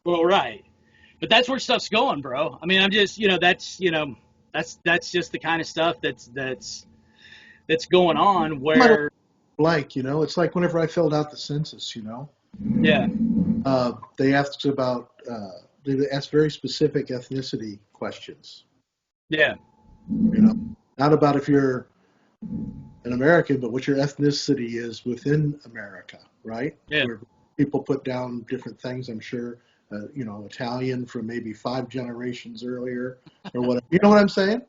Well, right. But that's where stuff's going, bro. I mean, I'm just, that's just the kind of stuff that's going on My life where, like, it's like whenever I filled out the census, yeah, they asked they asked very specific ethnicity questions, yeah, you know, not about if you're an American, but what your ethnicity is within America, right? yeah, Where people put down different things, I'm sure, Italian from maybe 5 generations earlier or whatever. You know what I'm saying?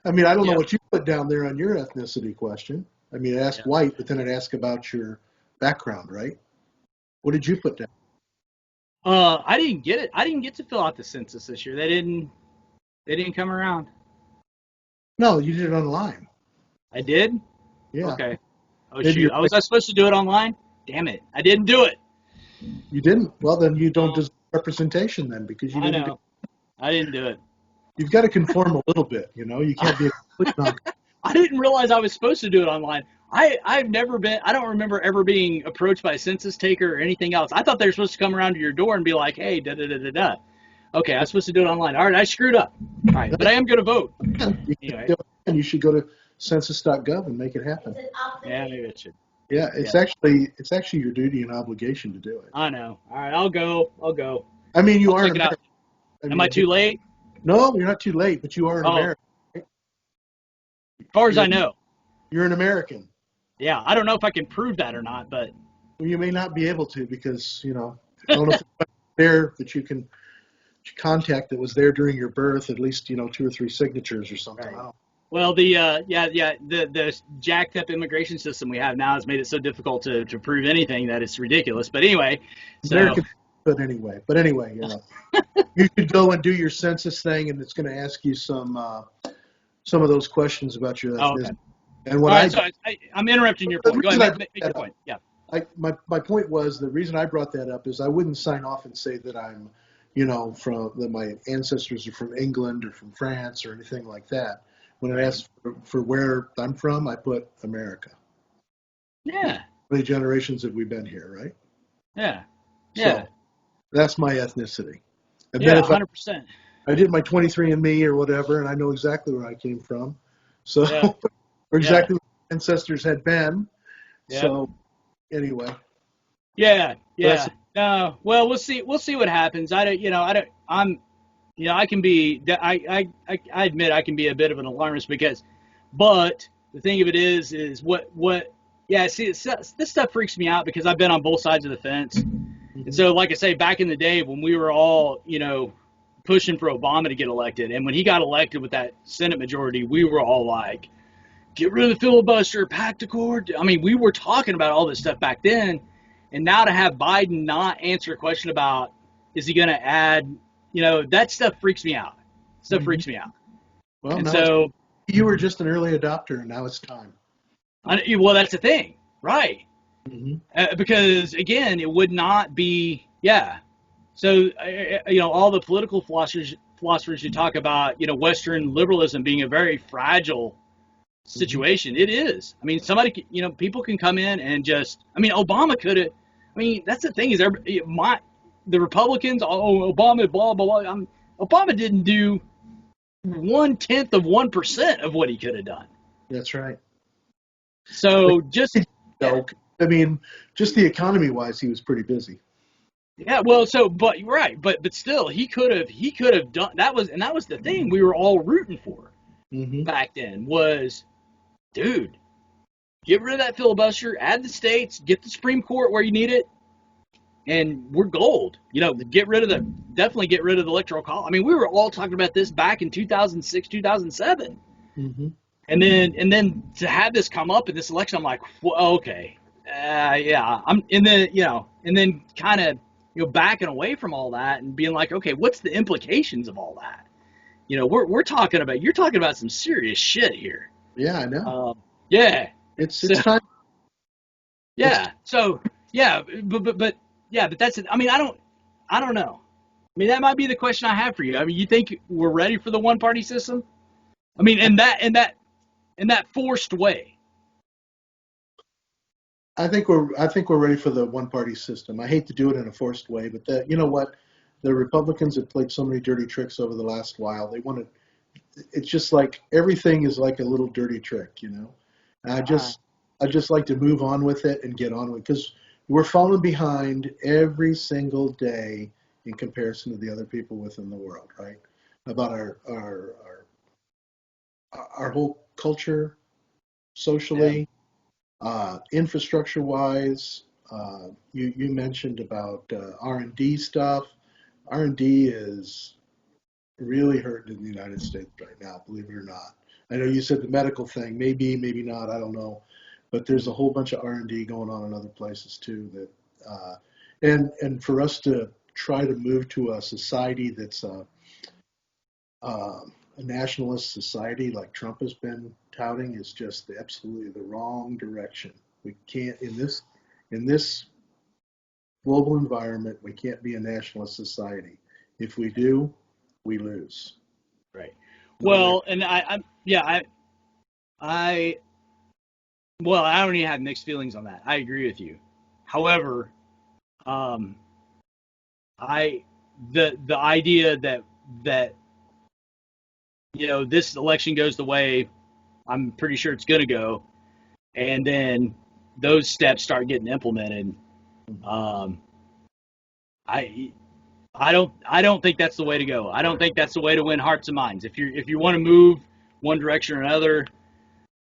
I mean, I don't know yeah, what you put down there on your ethnicity question. I mean, it asked yeah. white, but then it asked about your background, right? What did you put down? I didn't get it. I didn't get to fill out the census this year. They didn't come around. No, you did it online. I did? Yeah. Okay. Oh Maybe shoot. you're I was right. I supposed to do it online? Damn it. I didn't do it. You didn't. Well, then you don't No, deserve representation then because you I didn't do. know. I didn't do it. You've got to conform a little bit. You can't be a complete non. I didn't realize I was supposed to do it online. I've never been, I don't remember ever being approached by a census taker or anything else. I thought they were supposed to come around to your door and be like, hey, da da da da da. Okay, I was supposed to do it online. All right, I screwed up. All right, but I am going to vote. Anyway, You should go to census.gov and make it happen. yeah, maybe it should. Yeah, Yeah, it's actually your duty and obligation to do it. I know. All right, I'll go. I'll go. I mean, you I'll are an check it out. American. I Am mean, I too late? no, you're not too late, but you are an Oh, American. as far as You're I know. you're an American. Yeah, I don't know if I can prove that or not, but Well, you may not be able to because I don't know if it's there that you can contact that was there during your birth. At least 2 or 3 signatures or something. I right. don't. Well, the yeah, the jacked up immigration system we have now has made it so difficult to prove anything that it's ridiculous. But anyway, so American, but anyway, you should go and do your census thing, and it's going to ask you some of those questions about your oh, okay. ethnicity. And what All I right, so did, I'm interrupting your the point. Go ahead, reason I brought make your that up, point. Yeah. my point was the reason I brought that up is I wouldn't sign off and say that I'm, from that my ancestors are from England or from France or anything like that. When it Right. asks for where I'm from, I put America. How Yeah. many generations have we been here, right? Yeah. Yeah. So that's my ethnicity. And then Yeah. if I 100%. I did my 23andMe or whatever, and I know exactly where I came from. So, Yeah. or Yeah. exactly what my ancestors had been. Yep. So, anyway, Yeah. that's Yeah. Well, we'll see. We'll see what happens. I don't. I don't. I'm. I can be. I admit I can be a bit of an alarmist because, but the thing of it is what. Yeah. See, this stuff freaks me out because I've been on both sides of the fence. And mhm. so, like I say, back in the day when we were all, pushing for Obama to get elected, and when he got elected with that Senate majority, we were all like, get rid of the filibuster, pack the court. I mean, we were talking about all this stuff back then. And now to have Biden not answer a question about is he going to add, that stuff freaks me out. Stuff Mhm. freaks me out. Well, And now it's so, you were just an early adopter, and now it's time. well, that's the thing, right? Hmm. Because again, it would not be, yeah. So, all the political philosophers who talk about, Western liberalism being a very fragile Hmm. situation. It is. I mean, people can come in and just. I mean, Obama could have. I mean, that's the thing is, the Republicans. Oh, Obama, blah blah blah. Obama didn't do 1/10 of 1% of what he could have done. That's right. But, So just yeah, I mean, just the economy-wise, he was pretty busy. yeah. Well, but right, but still, he could have done that was the thing we were all rooting for Hmm. back then was, dude, get rid of that filibuster, add the states, get the Supreme Court where you need it, and we're gold. Definitely get rid of the electoral college. I mean, we were all talking about this back in 2006, 2007, Hmm. and then to have this come up in this election, I'm like, well, okay, yeah, I'm in the, and then kind of backing away from all that and being like, okay, what's the implications of all that? We're talking about you're talking about some serious shit here. Yeah, I know. Yeah. So It's time. It's yeah. So yeah, but yeah, but that's it. I mean, I don't know. I mean, that might be the question I have for you. I mean, you think we're ready for the one party system? I mean, in that forced way. I think we're ready for the one party system. I hate to do it in a forced way, but you know what? The Republicans have played so many dirty tricks over the last while. They want to. It's just like everything is like a little dirty trick, you know. And I just like to move on with it and get on with it because we're falling behind every single day in comparison to the other people within the world, right? About our whole culture, socially, infrastructure wise. You mentioned about R&D stuff. R&D is really hurting in the United States right now, believe it or not. I know you said the medical thing, maybe, maybe not, I don't know, but there's a whole bunch of R&D going on in other places too. And for us to try to move to a society that's a nationalist society like Trump has been touting is just absolutely the wrong direction. We can't in this global environment. We can't be a nationalist society. If we do, we lose. Right. Well, and I well, I don't even have mixed feelings on that. I agree with you. However, I the idea that this election goes the way I'm pretty sure it's going to go, and then those steps start getting implemented. I I don't think that's the way to go. I don't think that's the way to win hearts and minds. If you want to move one direction or another,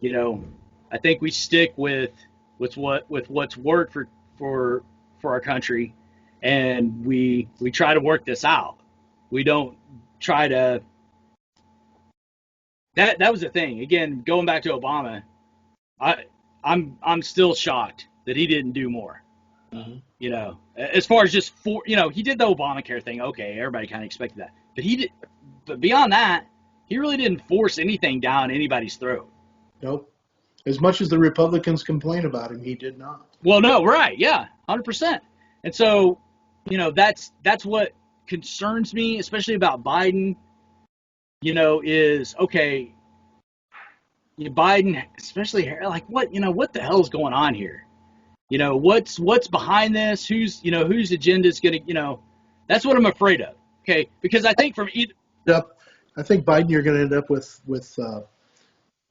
I think we stick with what's worked for our country, and we try to work this out. We don't try to. That was the thing. Again, going back to Obama, I'm still shocked that he didn't do more. Mm-hmm. As far as just he did the Obamacare thing. Okay, everybody kind of expected that, but beyond that, he really didn't force anything down anybody's throat. Nope. As much as the Republicans complain about him, he did not. Well, no, right, yeah, 100%. And so, that's what concerns me, especially about Biden. Is okay. Biden, especially like what the hell's going on here? What's behind this? Whose agenda is going to, that's what I'm afraid of. Okay. Because I think I think Biden, you're going to end up with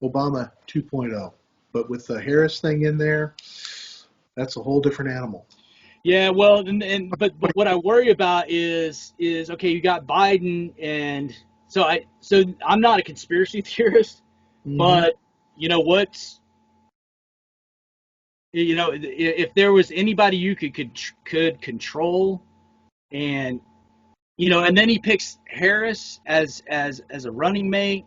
Obama 2.0, but with the Harris thing in there, that's a whole different animal. Yeah. Well, but what I worry about is, okay, you got Biden, and so I'm not a conspiracy theorist, Mm-hmm. but if there was anybody you could control, and and then he picks Harris as a running mate,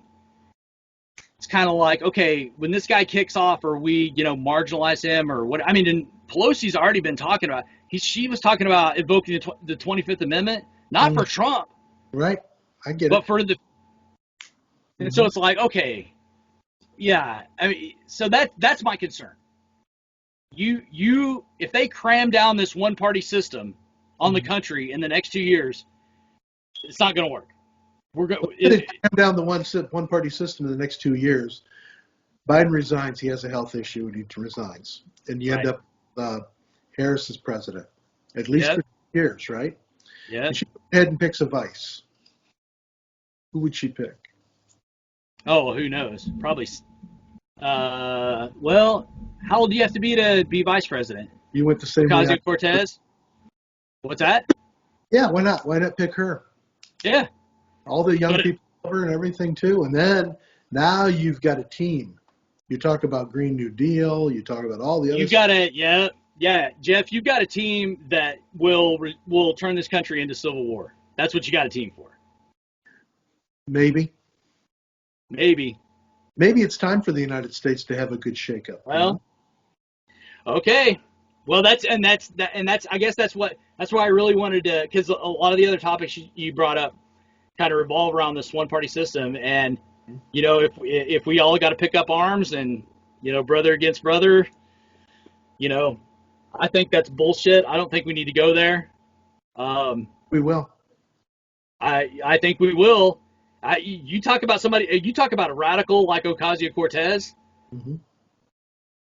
it's kind of like, okay, when this guy kicks off, or we marginalize him, or what? I mean, and Pelosi's already been talking about. She was talking about invoking the 25th Amendment, not for Trump, right? I get it, but for the. And so it's like, okay, yeah. I mean, so that's my concern. If they cram down this one-party system on the country in the next 2 years, it's not going to work. If they cram down the one-party system in the next 2 years, Biden resigns. He has a health issue, and he resigns, and you end up Harris as president, at least for 2 years, right? Yeah. And she goes ahead and picks a vice. Who would she pick? Oh, who knows? Probably. Well, how old do you have to be vice president? You went the same way. Ocasio-Cortez? What's that? Yeah, why not? Why not pick her? Yeah. All the young people love her and everything too. And then now you've got a team. You talk about Green New Deal. You talk about all the other. You've got Jeff. You've got a team that will turn this country into civil war. That's what you got a team for. Maybe it's time for the United States to have a good shakeup. Well, okay. Well, that's I guess that's why I really wanted to, because a lot of the other topics you brought up kind of revolve around this one-party system, and if we all got to pick up arms and brother against brother, I think that's bullshit. I don't think we need to go there. We will. I think we will. You talk about a radical like Ocasio-Cortez. Mm-hmm.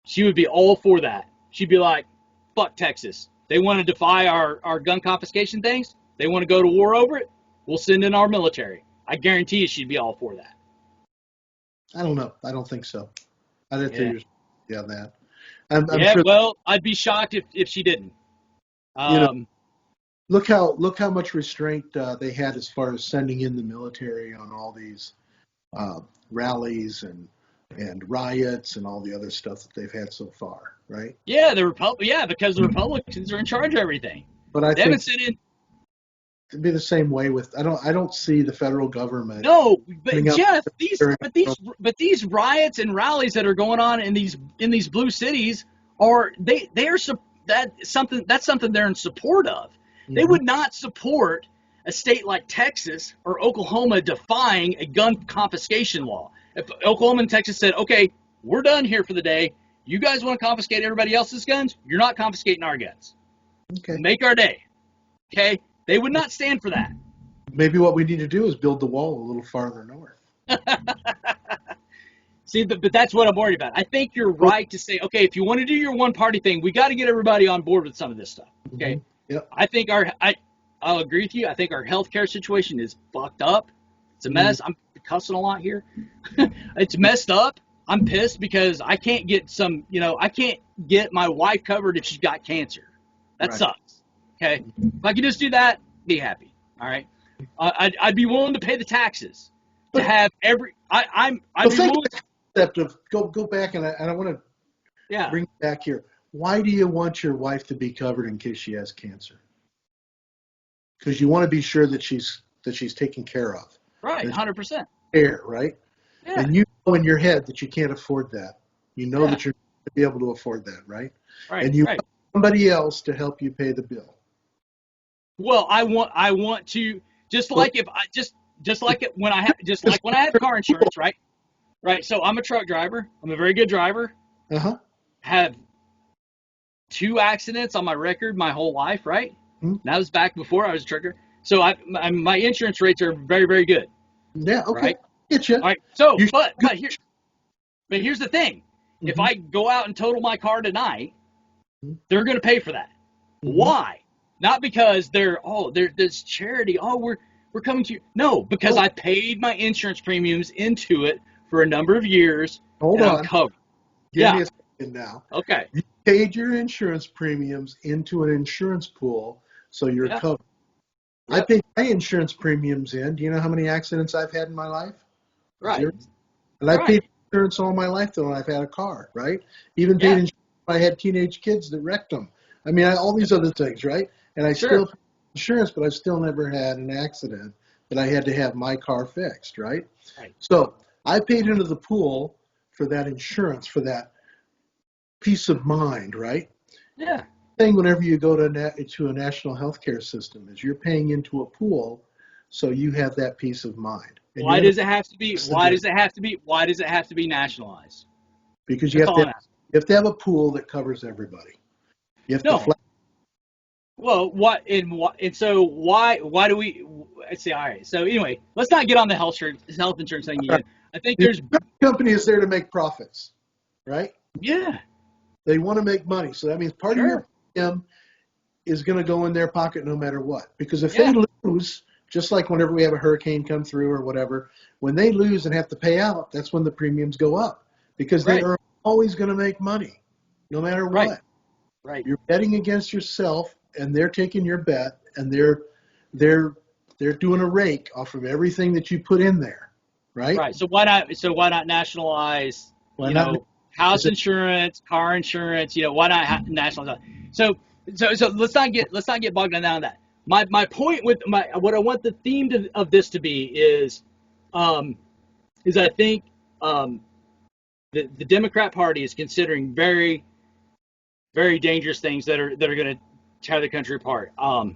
She would be all for that. She'd be like, fuck Texas. They want to defy our gun confiscation things? They want to go to war over it. We'll send in our military. I guarantee you she'd be all for that. I don't know. I don't think so. I didn't Yeah. think you on that. I'm Yeah, sure. well, I'd be shocked if she didn't. Look how much restraint they had as far as sending in the military on all these rallies and riots and all the other stuff that they've had so far, right? Yeah, because the Republicans are in charge of everything. But I They haven't think sent in. it'd be the same way with I don't see the federal government. No, but Coming up Jeff, during- these riots and rallies that are going on in these blue cities that's something they're in support of. They would not support a state like Texas or Oklahoma defying a gun confiscation law. If Oklahoma and Texas said, okay, we're done here for the day, you guys want to confiscate everybody else's guns, you're not confiscating our guns. Okay. Make our day. Okay? They would not stand for that. Maybe what we need to do is build the wall a little farther north. See, but that's what I'm worried about. I think you're right to say, okay, if you want to do your one party thing, we got to get everybody on board with some of this stuff. Okay. Mm-hmm. Yep. I think I'll agree with you. I think our healthcare situation is fucked up. It's a mess. I'm cussing a lot here. It's messed up. I'm pissed because I can't get I can't get my wife covered if she's got cancer. That sucks. Okay. If I could just do that, be happy. All right. I'd be willing to pay the taxes to have every. I'd be willing. Of go back and I want to bring it back here. Why do you want your wife to be covered in case she has cancer? Because you want to be sure that she's taken care of. Right, 100%. Care, right? Yeah. And you know in your head that you can't afford that. You know that you're not going to be able to afford that, right? Right. And you want somebody else to help you pay the bill. Well, I want to just like when I have car insurance, right? Right. So I'm a truck driver. I'm a very good driver. Have 2 accidents on my record my whole life, right? Mm-hmm. That was back before I was a trucker. So my insurance rates are very, very good. Yeah. Okay. Right? Get you. All right. So, but here's the thing. Mm-hmm. If I go out and total my car tonight, they're going to pay for that. Mm-hmm. Why? Not because there's charity. Oh, we're coming to you. No, because I paid my insurance premiums into it for a number of years. Hold on. I'm covered. Give me a second now. Okay. You paid your insurance premiums into an insurance pool, so you're covered. Yep. I paid my insurance premiums in. Do you know how many accidents I've had in my life? Right. 0. And I paid insurance all my life, though, when I've had a car, right? Even paid insurance when I had teenage kids that wrecked them. I mean, all these other things, right? And I still paid insurance, but I've still never had an accident that I had to have my car fixed, right? So I paid into the pool for that insurance, for that peace of mind, right? Yeah. Thing whenever you go to a national healthcare system is you're paying into a pool, so you have that peace of mind. And why does it have to be? Why does it have to be nationalized? Because you have to have a pool that covers everybody. You have to. Well, and so why do we? Let's see. All right. So anyway, let's not get on the health insurance thing again. I think there's company is there to make profits, right? Yeah. They want to make money, so that means part of your premium is going to go in their pocket no matter what. Because if they lose, just like whenever we have a hurricane come through or whatever, when they lose and have to pay out, that's when the premiums go up because they are always going to make money, no matter what. Right. You're betting against yourself, and they're taking your bet, and they're doing a rake off of everything that you put in there, right? Right. So why not nationalize? House insurance, car insurance. Why not nationalize? So let's not get bogged down on that. My point with what I want the theme of this to be is I think the Democrat Party is considering very, very dangerous things that are going to tear the country apart. I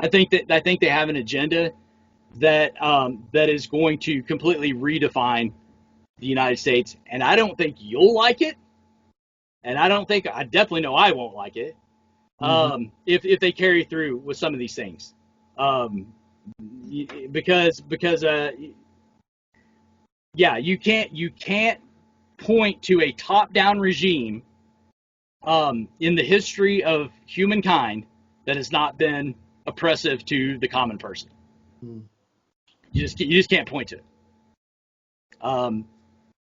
think they have an agenda that is going to completely redefine the United States, and I don't think you'll like it, and I definitely know I won't like it if they carry through with some of these things, because you can't point to a top-down regime in the history of humankind that has not been oppressive to the common person. Hmm. You just can't point to it.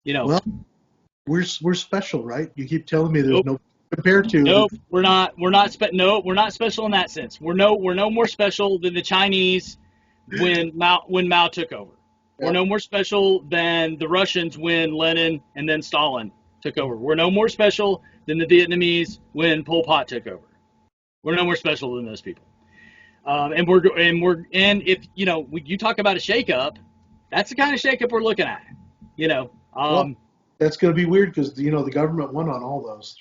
You know, Well, we're special, right? You keep telling me there's nope, no compared to. nope, we're not. No, we're not special in that sense. We're no more special than the Chinese when Mao took over. We're Yeah. no more special than the Russians when Lenin and then Stalin took over. We're no more special than the Vietnamese when Pol Pot took over. We're no more special than those people. And if you talk about a shakeup, that's the kind of shakeup we're looking at. Well, that's going to be weird because the government won on all those.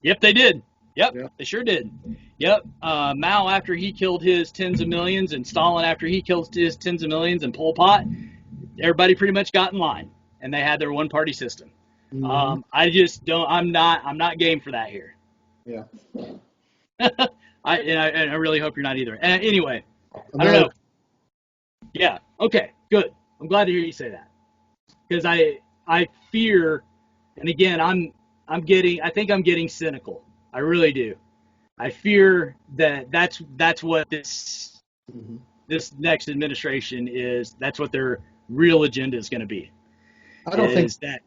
Yep, they did. Yep, Yeah. they sure did. Yep. Mao after he killed his tens of millions, and Stalin after he killed his tens of millions, and Pol Pot, everybody pretty much got in line, and they had their one-party system. Mm-hmm. I just don't. I'm not game for that here. Yeah. I really hope you're not either. Anyway, I don't know. Yeah. Okay. Good. I'm glad to hear you say that, because I fear, and again, I think I'm getting cynical. I really do. I fear that that's what this next administration is. That's what their real agenda is going to be. I don't think that.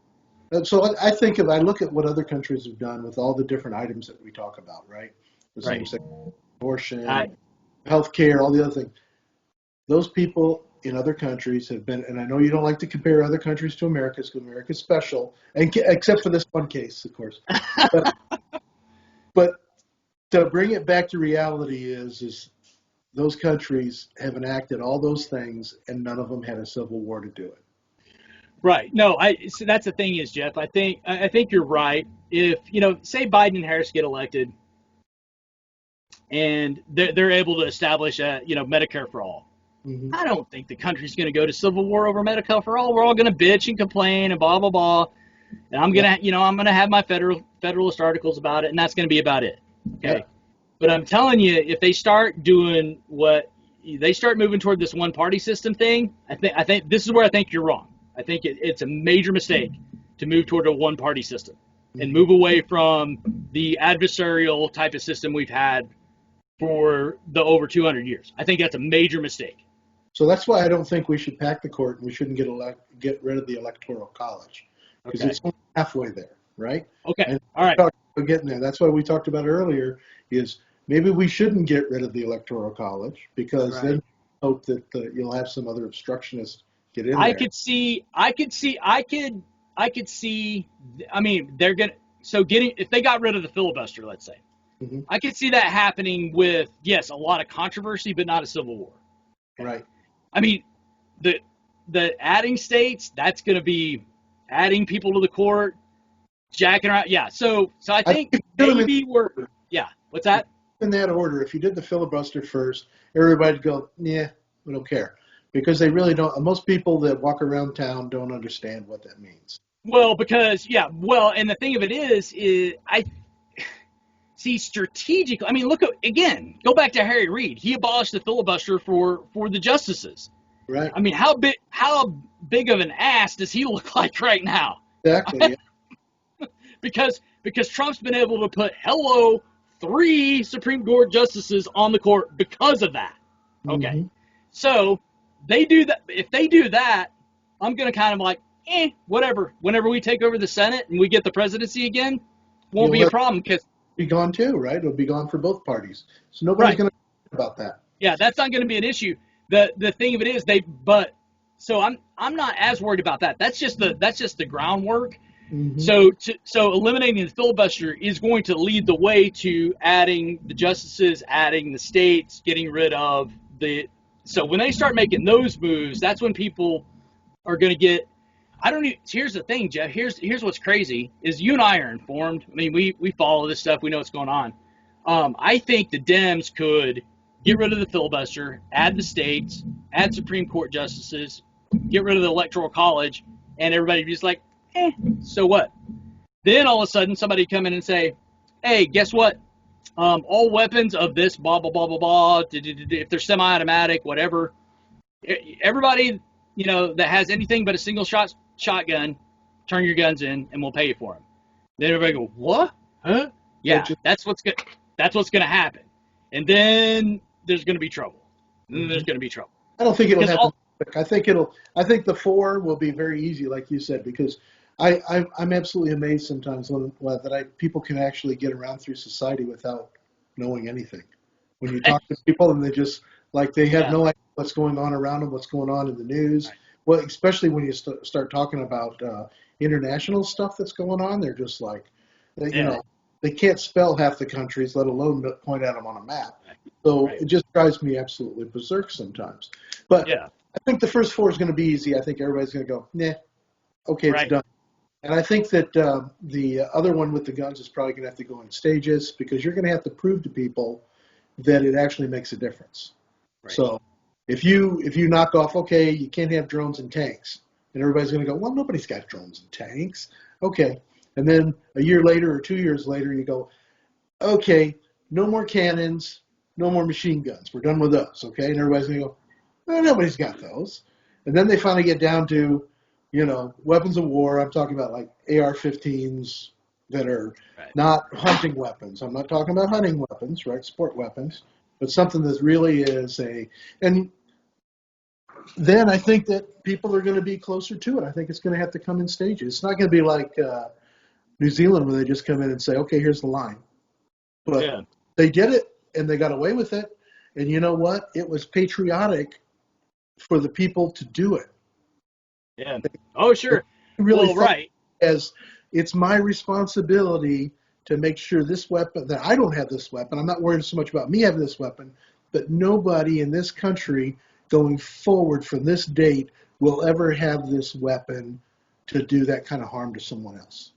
So I look at what other countries have done with all the different items that we talk about, right? The same-sex abortion, healthcare, all the other things. Those people in other countries have been, and I know you don't like to compare other countries to America because America's special, and except for this one case, of course. But to bring it back to reality is those countries have enacted all those things, and none of them had a civil war to do it. Right. No, so that's the thing is, Jeff, I think you're right. If, say Biden and Harris get elected and they're able to establish Medicare for all. Mm-hmm. I don't think the country's going to go to civil war over Medicare for all. We're all going to bitch and complain and blah, blah, blah. And I'm going to have my Federalist articles about it, and that's going to be about it. Okay. Yeah. But I'm telling you, if they start doing they start moving toward this one party system thing, I think this is where I think you're wrong. I think it's a major mistake to move toward a one party system and move away from the adversarial type of system we've had for the over 200 years. I think that's a major mistake. So that's why I don't think we should pack the court and we shouldn't get rid of the Electoral College, because it's only halfway there, right? Okay. And all right. We're getting there. That's why we talked about earlier is maybe we shouldn't get rid of the Electoral College, because then hope that you'll have some other obstructionists get in there. I could see. I mean, they're gonna. So if they got rid of the filibuster, let's say, I could see that happening with, yes, a lot of controversy, but not a civil war. Right. I mean, the adding states, that's going to be adding people to the court, jacking around. Yeah. So I think maybe what's that? In that order, if you did the filibuster first, everybody'd go, yeah, we don't care. Because they really don't. Most people that walk around town don't understand what that means. Well, and the thing of it is I see strategically. I mean, go back to Harry Reid. He abolished the filibuster for the justices. Right. I mean, how big of an ass does he look like right now? Exactly. Yeah. because Trump's been able to put 3 Supreme Court justices on the court because of that. Okay. Mm-hmm. So they do that. If they do that, I'm going to kind of like, whatever. Whenever we take over the Senate and we get the presidency again, won't be a problem, because be gone too, right? It'll be gone for both parties. So nobody's going to talk about that. Yeah, that's not going to be an issue. The thing of it is so I'm not as worried about that. That's just the groundwork. Mm-hmm. So eliminating the filibuster is going to lead the way to adding the justices, adding the states, getting rid of so when they start making those moves, that's when people are going to get. Here's the thing, Jeff. Here's what's crazy is you and I are informed. I mean, we follow this stuff. We know what's going on. I think the Dems could get rid of the filibuster, add the states, add Supreme Court justices, get rid of the Electoral College, and everybody be just like, so what? Then all of a sudden somebody come in and say, hey, guess what? All weapons of this blah, blah, blah, blah, blah, if they're semi-automatic, whatever, everybody, that has anything but a single shotgun, turn your guns in and we'll pay you for them. Then everybody go, what? Huh? Yeah, that's what's going to happen. And then there's going to be trouble. There's going to be trouble. I don't think it'll Because happen quick. I think the 4 will be very easy, like you said, because I'm absolutely amazed sometimes that people can actually get around through society without knowing anything. When you talk to people and they just, like, they have no idea what's going on around them, what's going on in the news. Right. Well, especially when you start talking about international stuff that's going on, they're just like, you know, they can't spell half the countries, let alone point at them on a map. So it just drives me absolutely berserk sometimes. But I think the first 4 is going to be easy. I think everybody's going to go, nah, okay, it's done. And I think that the other one with the guns is probably going to have to go in stages, because you're going to have to prove to people that it actually makes a difference. Right. So if you knock off, okay, you can't have drones and tanks, and everybody's going to go, well, nobody's got drones and tanks. Okay. And then a year later or 2 years later, you go, okay, no more cannons, no more machine guns. We're done with those, okay? And everybody's going to go, well, nobody's got those. And then they finally get down to, you know, weapons of war. I'm talking about like AR-15s that are not hunting weapons. I'm not talking about hunting weapons, right? Sport weapons, but something that really is and then I think that people are going to be closer to it. I think it's going to have to come in stages. It's not going to be like New Zealand where they just come in and say, okay, here's the line. But they did it and they got away with it. And you know what? It was patriotic for the people to do it. Yeah. Oh, sure. Really, as it's my responsibility to make sure this weapon, that I don't have this weapon. I'm not worried so much about me having this weapon, but nobody in this country going forward from this date will ever have this weapon to do that kind of harm to someone else.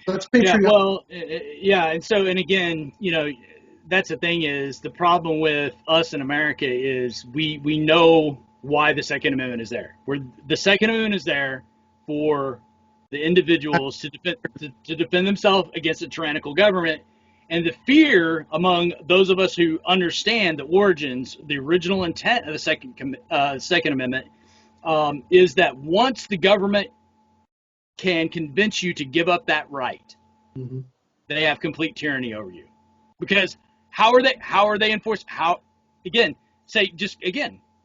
So that's patriotic. Yeah, well, and again, you know, that's the thing is the problem with us in America is we know why the Second Amendment is there. The Second Amendment is there for the individuals to defend themselves against a tyrannical government. And the fear among those of us who understand the origins, the original intent of the Second Amendment, is that once the government can convince you to give up that right, they have complete tyranny over you. Because how are they enforced?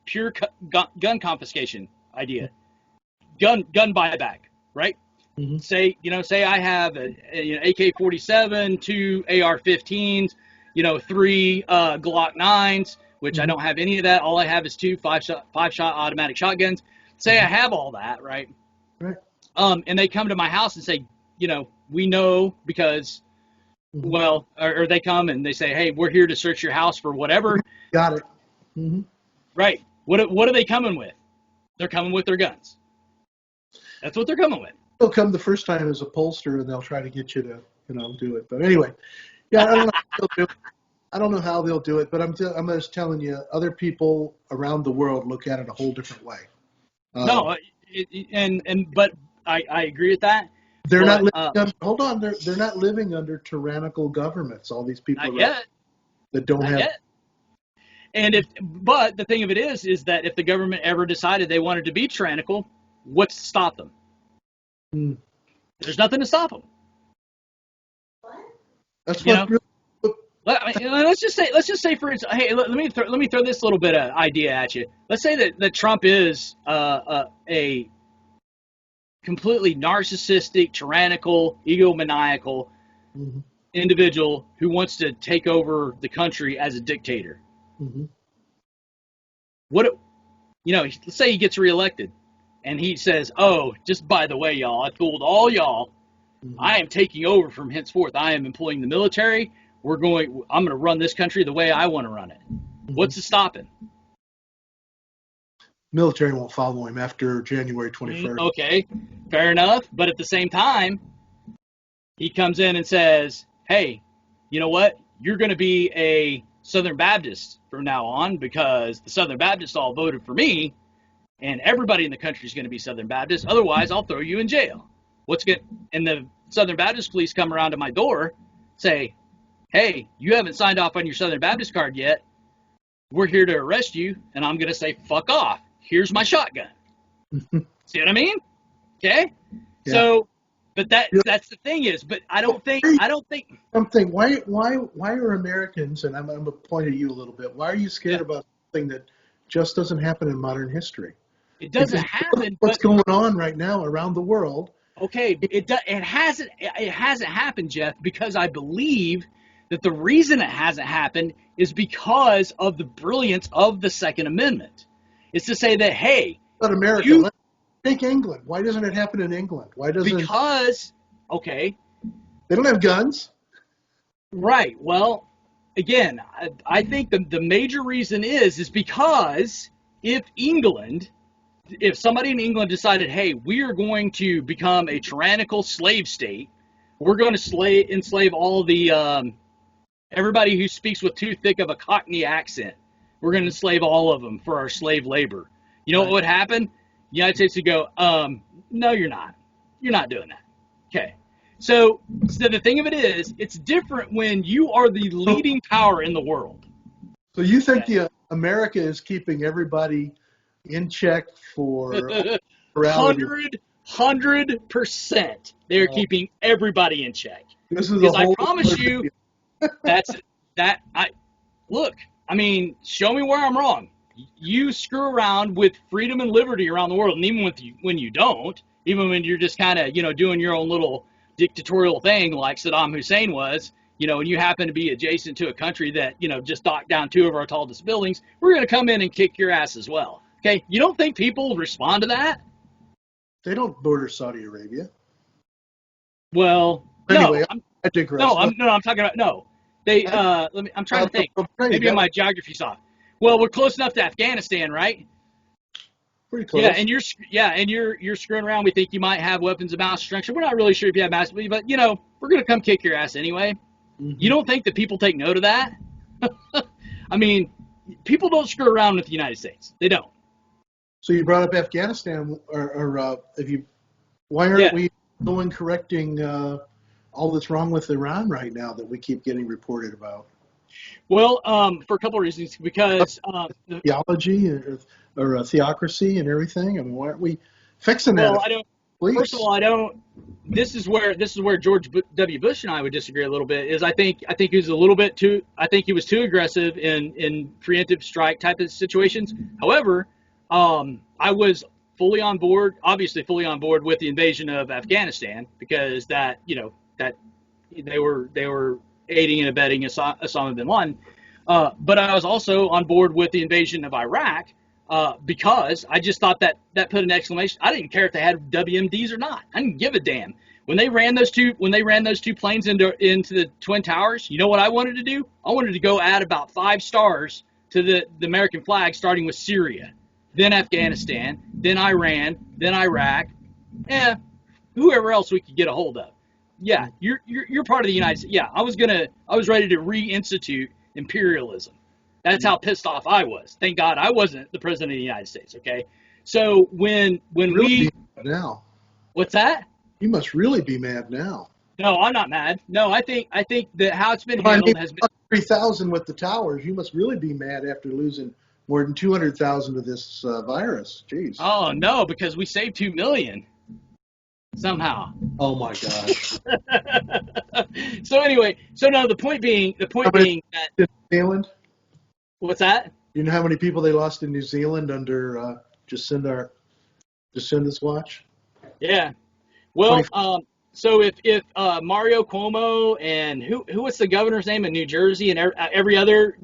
Pure gun confiscation idea, gun buyback, right? Say I have an AK-47, 2 AR-15s, 3 Glock 9s, which I don't have any of that. All I have is 2 5-shot automatic shotguns. Say I have all that, right? Right. And they come to my house and say, we know because, or they come and they say, hey, we're here to search your house for whatever. Got it. Right. What are they coming with? They're coming with their guns. That's what they're coming with. They'll come the first time as a pollster, and they'll try to get you to, do it. But anyway, I don't know how they'll do it. I don't know how they'll do it, but I'm just telling you, other people around the world look at it a whole different way. But I agree with that. They're not living hold on. They're not living under tyrannical governments. All these people that don't have. Yet. And but the thing of it is that if the government ever decided they wanted to be tyrannical, what's to stop them? There's nothing to stop them. That's what. Let's just say for instance, hey, let me throw this little bit of idea at you. Let's say that Trump is a completely narcissistic, tyrannical, egomaniacal individual who wants to take over the country as a dictator. Let's say he gets reelected and he says, oh, just by the way, y'all, I told all y'all, I am taking over from henceforth. I am employing the military. I'm going to run this country the way I want to run it. What's to stop him? Military won't follow him after January 21st. Okay, fair enough. But at the same time, he comes in and says, hey, you know what? You're going to be a Southern Baptist from now on because the Southern Baptists all voted for me, and everybody in the country is going to be Southern Baptist. Otherwise, I'll throw you in jail. And the Southern Baptist police come around to my door, say, hey, you haven't signed off on your Southern Baptist card yet. We're here to arrest you, and I'm going to say, fuck off. Here's my shotgun. See what I mean? Okay? Yeah. So But that's the thing is, but I don't think Something. Why are Americans? And I'm going to point at you a little bit. Why are you scared yeah, about something that just doesn't happen in modern history? it If doesn't you look at happen. what's But going on right now around the world, okay, it hasn't happened, Jeff, because I believe that the reason it hasn't happened is because of the brilliance of the Second Amendment. It's to say that, hey, but America. you Let's take England. Why doesn't it happen in England? Why doesn't because okay, they don't have guns? right. Well, again, I think the major reason is because if somebody in England decided, hey, we are going to become a tyrannical slave state, we're going to enslave all the everybody who speaks with too thick of a Cockney accent. We're going to enslave all of them for our slave labor. You know what Right. would happen? The United States would go, no, you're not. You're not doing that. Okay. So the thing of it is, it's different when you are the So, leading power in the world. so you think Okay. the America is keeping everybody in check for morality? 100%. They're Uh, keeping everybody in check. this is a Because I whole promise other you, video. that's that. Look. I mean, show me where I'm wrong. You screw around with freedom and liberty around the world, and even when you don't, even when you're just kind of doing your own little dictatorial thing like Saddam Hussein was, and you happen to be adjacent to a country that just knocked down two of our tallest buildings, we're going to come in and kick your ass as well. Okay, you don't think people respond to that? They don't border Saudi Arabia. Well, no, Anyway, I digress. I'm talking about no. They That's I'm trying to think. okay. Maybe That was my geography's off. Well, we're close enough to Afghanistan, right? pretty Yeah, close. and you're screwing around. We think you might have weapons of mass destruction. We're not really sure if you have mass, but we're gonna come kick your ass anyway. You Hmm. don't think that people take note of that? I mean, people don't screw around with the United States. They don't. So you brought up Afghanistan, or if you, why Yeah. aren't we going correcting all that's wrong with Iran right now that we keep getting reported about? Well, for a couple of reasons. Because Theology or theocracy and everything. I mean, why aren't we fixing that? well, I don't. First of Please. all, I don't. This is where George W. Bush and I would disagree a little bit. Is I think he was a little bit too. I think he was too aggressive in preemptive strike type of situations. However, I was obviously fully on board with the invasion of Afghanistan because that they were aiding and abetting Osama bin Laden. But I was also on board with the invasion of Iraq because I just thought that put an exclamation. I didn't care if they had WMDs or not. I didn't give a damn. When they ran those two planes into the Twin Towers, you know what I wanted to do? I wanted to go add about 5 stars to the American flag, starting with Syria, then Afghanistan, then Iran, then Iraq, whoever else we could get a hold of. Yeah, you're part of the United States. Yeah, I was ready to reinstitute imperialism. That's how pissed off I was. Thank God I wasn't the president of the United States. Okay, so when Really we be mad now. what's that? You must really be mad now. No, I'm not mad. No, I think that how it's been I handled mean, has been 3,000 with the towers. You must really be mad after losing more than 200,000 to this virus. Jeez. oh no, because we saved 2 million somehow. Oh my gosh. So anyway, so no, the point being How many that in New Zealand? what's that? You know how many people they lost in New Zealand under Jacinda's watch? Yeah. Well, 20. so if Mario Cuomo and who was the governor's name in New Jersey and every other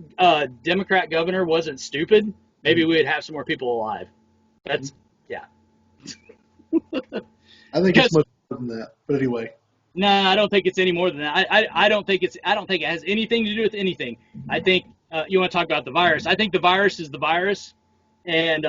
Democrat governor wasn't stupid, maybe we'd have some more people alive. That's yeah. I think Because it's much more than that. But anyway, nah, I don't think it's any more than that. I don't think it has anything to do with anything. I think you want to talk about the virus. I think the virus is the virus, and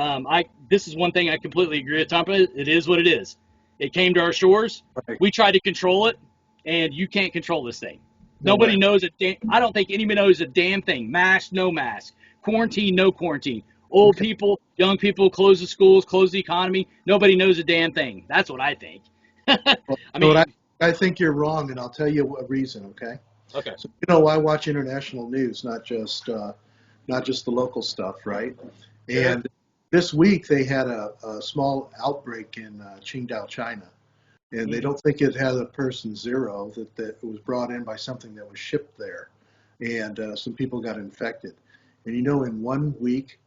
this is one thing I completely agree with Tom. It is what it is. It came to our shores. right. We tried to control it, and you can't control this thing. No Nobody way. knows a damn. I don't think anybody knows a damn thing. Mask, no mask. Quarantine, no quarantine. Old Okay. people, young people, close the schools, close the economy. Nobody knows a damn thing. That's what I think. I Well, mean, I think you're wrong, and I'll tell you a reason. Okay. okay. So I watch international news, not just the local stuff, right? Sure. And this week they had a small outbreak in Qingdao, China, And they don't think it had a person zero, that it was brought in by something that was shipped there. And some people got infected. And in 1 week,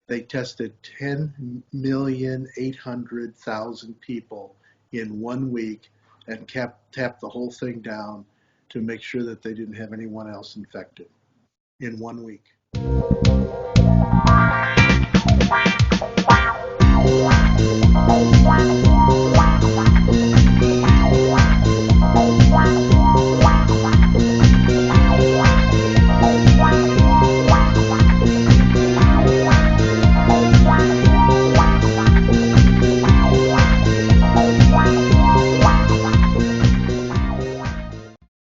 they tested 10,800,000 people in 1 week and tapped the whole thing down to make sure that they didn't have anyone else infected in 1 week.